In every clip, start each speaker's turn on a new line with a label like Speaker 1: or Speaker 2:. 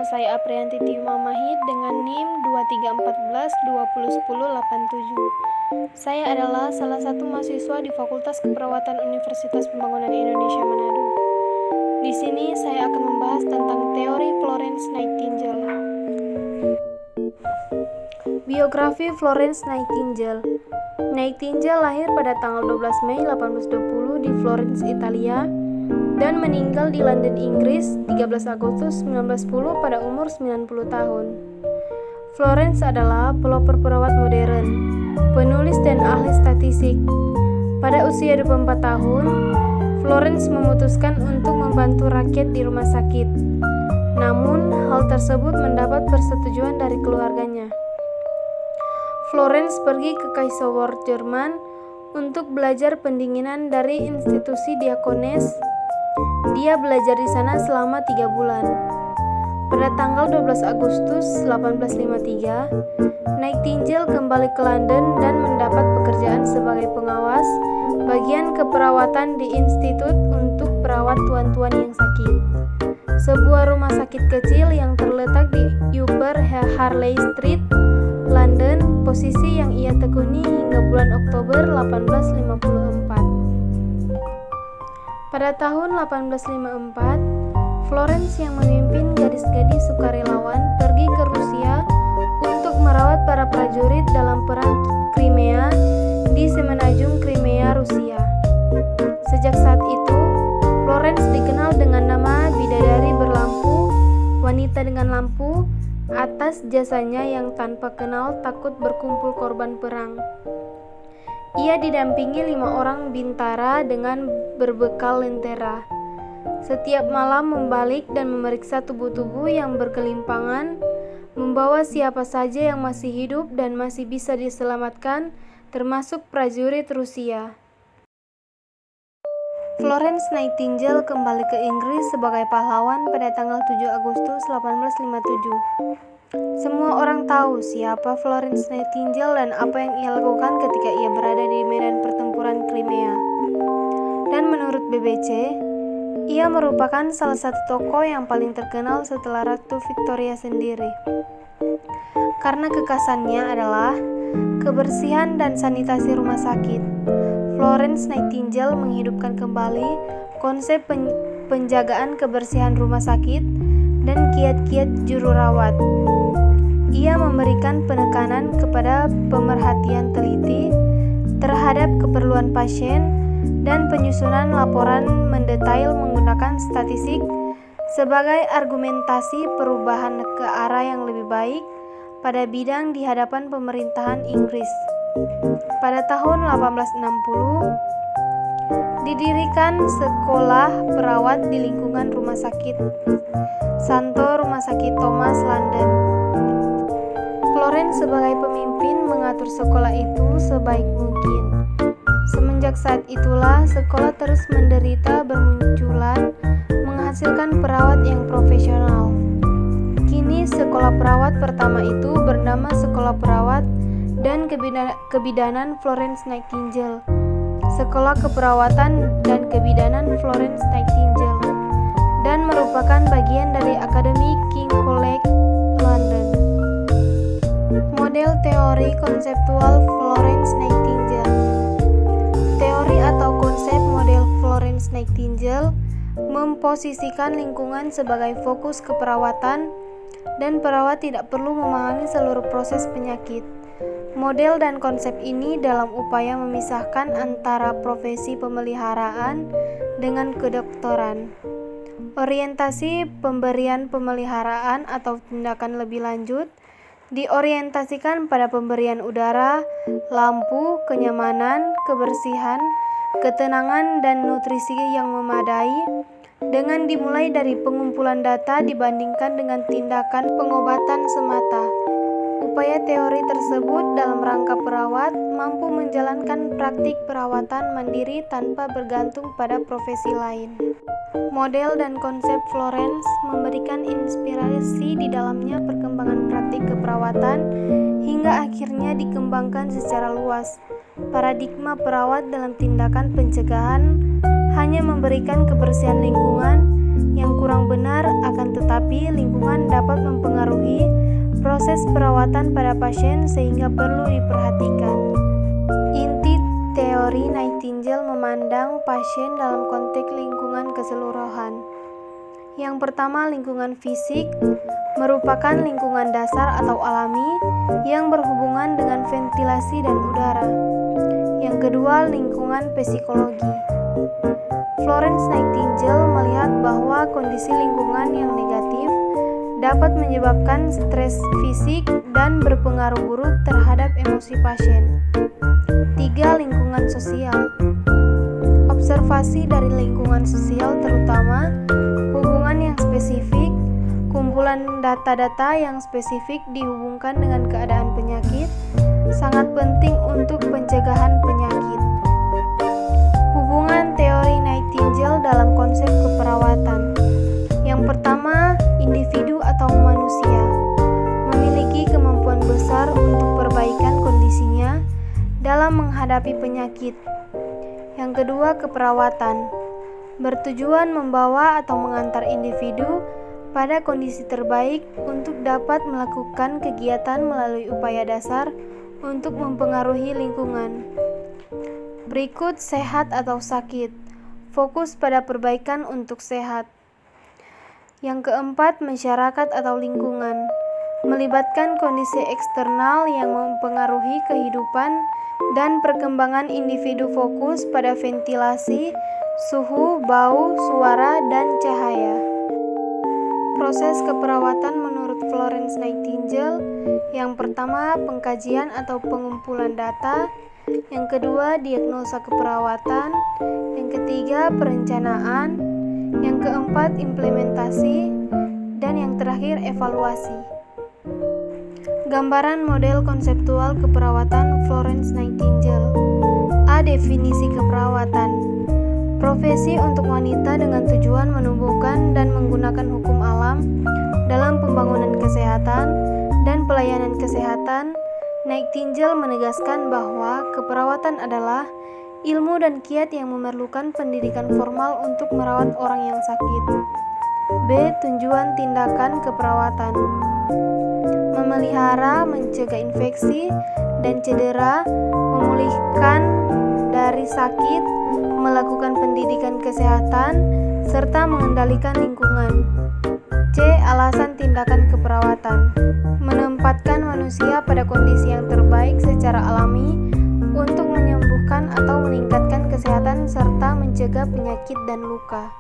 Speaker 1: Nama saya Aprianti Tiuma Mahid dengan NIM 2314201087. Saya adalah salah satu mahasiswa di Fakultas Keperawatan Universitas Pembangunan Indonesia Manado. Di sini saya akan membahas tentang teori Florence Nightingale. Biografi Florence Nightingale. Nightingale lahir pada tanggal 12 Mei 1820 di Florence, Italia, dan meninggal di London, Inggris 13 Agustus 1910 pada umur 90 tahun. Florence adalah pelopor perawat modern, penulis dan ahli statistik. Pada usia 24 tahun, Florence memutuskan untuk membantu rakyat di rumah sakit. Namun, hal tersebut mendapat persetujuan dari keluarganya. Florence pergi ke Kaiserslautern, Jerman untuk belajar pendinginan dari institusi Diakones. Dia belajar di sana selama 3 bulan. Pada tanggal 12 Agustus 1853, Nightingale kembali ke London dan mendapat pekerjaan sebagai pengawas bagian keperawatan di Institut untuk Perawat Tuan-tuan yang Sakit, sebuah rumah sakit kecil yang terletak di Upper Harley Street, London, posisi yang ia tekuni hingga bulan Oktober 1854. Pada tahun 1854, Florence yang memimpin gadis-gadis sukarelawan pergi ke Rusia untuk merawat para prajurit dalam Perang Crimea di Semenanjung Crimea, Rusia. Sejak saat itu, Florence dikenal dengan nama Bidadari Berlampu, wanita dengan lampu, atas jasanya yang tanpa kenal takut berkumpul korban perang. Ia didampingi 5 orang bintara dengan berbekal lentera. Setiap malam membalik dan memeriksa tubuh-tubuh yang bergelimpangan, membawa siapa saja yang masih hidup dan masih bisa diselamatkan, termasuk prajurit Rusia. Florence Nightingale kembali ke Inggris sebagai pahlawan pada tanggal 7 Agustus 1857. Semua orang tahu siapa Florence Nightingale dan apa yang ia lakukan ketika ia berada di medan pertempuran Crimea. Dan menurut BBC, ia merupakan salah satu tokoh yang paling terkenal setelah Ratu Victoria sendiri. Karena kekhasannya adalah kebersihan dan sanitasi rumah sakit, Florence Nightingale menghidupkan kembali konsep penjagaan kebersihan rumah sakit dan kiat-kiat juru rawat. Ia memberikan penekanan kepada pemerhatian teliti terhadap keperluan pasien dan penyusunan laporan mendetail menggunakan statistik sebagai argumentasi perubahan ke arah yang lebih baik pada bidang di hadapan pemerintahan Inggris. Pada tahun 1860, didirikan sekolah perawat di lingkungan rumah sakit Santo Rumah Sakit Thomas, London. Florence sebagai pemimpin mengatur sekolah itu sebaik mungkin. Semenjak saat itulah sekolah terus menderita bermunculan, menghasilkan perawat yang profesional. Kini sekolah perawat pertama itu bernama Sekolah Perawat dan Kebidanan Florence Nightingale. Sekolah Keperawatan dan Kebidanan Florence Nightingale, dan merupakan bagian dari Akademi King's College London. Model teori konseptual Florence Nightingale. Teori atau konsep model Florence Nightingale memposisikan lingkungan sebagai fokus keperawatan dan perawat tidak perlu memahami seluruh proses penyakit. Model dan konsep ini dalam upaya memisahkan antara profesi pemeliharaan dengan kedokteran. Orientasi pemberian pemeliharaan atau tindakan lebih lanjut diorientasikan pada pemberian udara, lampu, kenyamanan, kebersihan, ketenangan, dan nutrisi yang memadai, dengan dimulai dari pengumpulan data dibandingkan dengan tindakan pengobatan semata. Upaya teori tersebut dalam rangka perawat mampu menjalankan praktik perawatan mandiri tanpa bergantung pada profesi lain. Model dan konsep Florence memberikan inspirasi di dalamnya perkembangan praktik keperawatan hingga akhirnya dikembangkan secara luas. Paradigma perawat dalam tindakan pencegahan hanya memberikan kebersihan lingkungan yang kurang benar, akan tetapi lingkungan dapat mempengaruhi proses perawatan pada pasien sehingga perlu diperhatikan. Inti teori Nightingale memandang pasien dalam konteks lingkungan keseluruhan. Yang pertama, lingkungan fisik merupakan lingkungan dasar atau alami yang berhubungan dengan ventilasi dan udara. Yang kedua, lingkungan psikologi. Florence Nightingale melihat bahwa kondisi lingkungan yang negatif dapat menyebabkan stres fisik dan berpengaruh buruk terhadap emosi pasien. 3. Lingkungan sosial. Observasi dari lingkungan sosial, terutama hubungan yang spesifik, kumpulan data-data yang spesifik dihubungkan dengan keadaan penyakit, sangat penting untuk pencegahan penyakit. Hubungan teori Nightingale dalam konsep keperawatan. Yang pertama, individu atau manusia memiliki kemampuan besar untuk perbaikan kondisinya dalam menghadapi penyakit. Yang kedua, keperawatan bertujuan membawa atau mengantar individu pada kondisi terbaik untuk dapat melakukan kegiatan melalui upaya dasar untuk mempengaruhi lingkungan. Berikut, sehat atau sakit. Fokus pada perbaikan untuk sehat. Yang keempat, masyarakat atau lingkungan melibatkan kondisi eksternal yang mempengaruhi kehidupan dan perkembangan individu. Fokus pada ventilasi, suhu, bau, suara, dan cahaya. Proses keperawatan menurut Florence Nightingale. Yang pertama, pengkajian atau pengumpulan data. Yang kedua, diagnosa keperawatan. Yang ketiga, perencanaan. Yang keempat, implementasi. Dan yang terakhir, evaluasi. Gambaran model konseptual keperawatan Florence Nightingale. A. Definisi keperawatan. Profesi untuk wanita dengan tujuan menumbuhkan dan menggunakan hukum alam dalam pembangunan kesehatan dan pelayanan kesehatan. Nightingale menegaskan bahwa keperawatan adalah ilmu dan kiat yang memerlukan pendidikan formal untuk merawat orang yang sakit. B. Tujuan tindakan keperawatan. Memelihara, mencegah infeksi dan cedera, memulihkan dari sakit, melakukan pendidikan kesehatan, serta mengendalikan lingkungan. C. Alasan tindakan keperawatan. Menempatkan manusia pada kondisi yang terbaik secara alami untuk menyembuhkan atau meningkatkan kesehatan serta mencegah penyakit dan luka.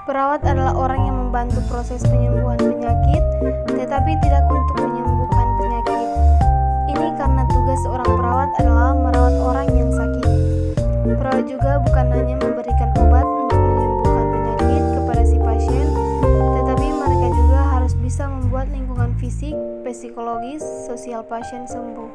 Speaker 1: Perawat adalah orang yang membantu proses penyembuhan penyakit, tetapi tidak untuk menyembuhkan penyakit. Ini karena tugas seorang perawat adalah merawat orang yang sakit. Perawat juga bukan hanya memberikan obat untuk menyembuhkan penyakit kepada si pasien, tetapi mereka juga harus bisa membuat lingkungan fisik, psikologis, sosial pasien sembuh.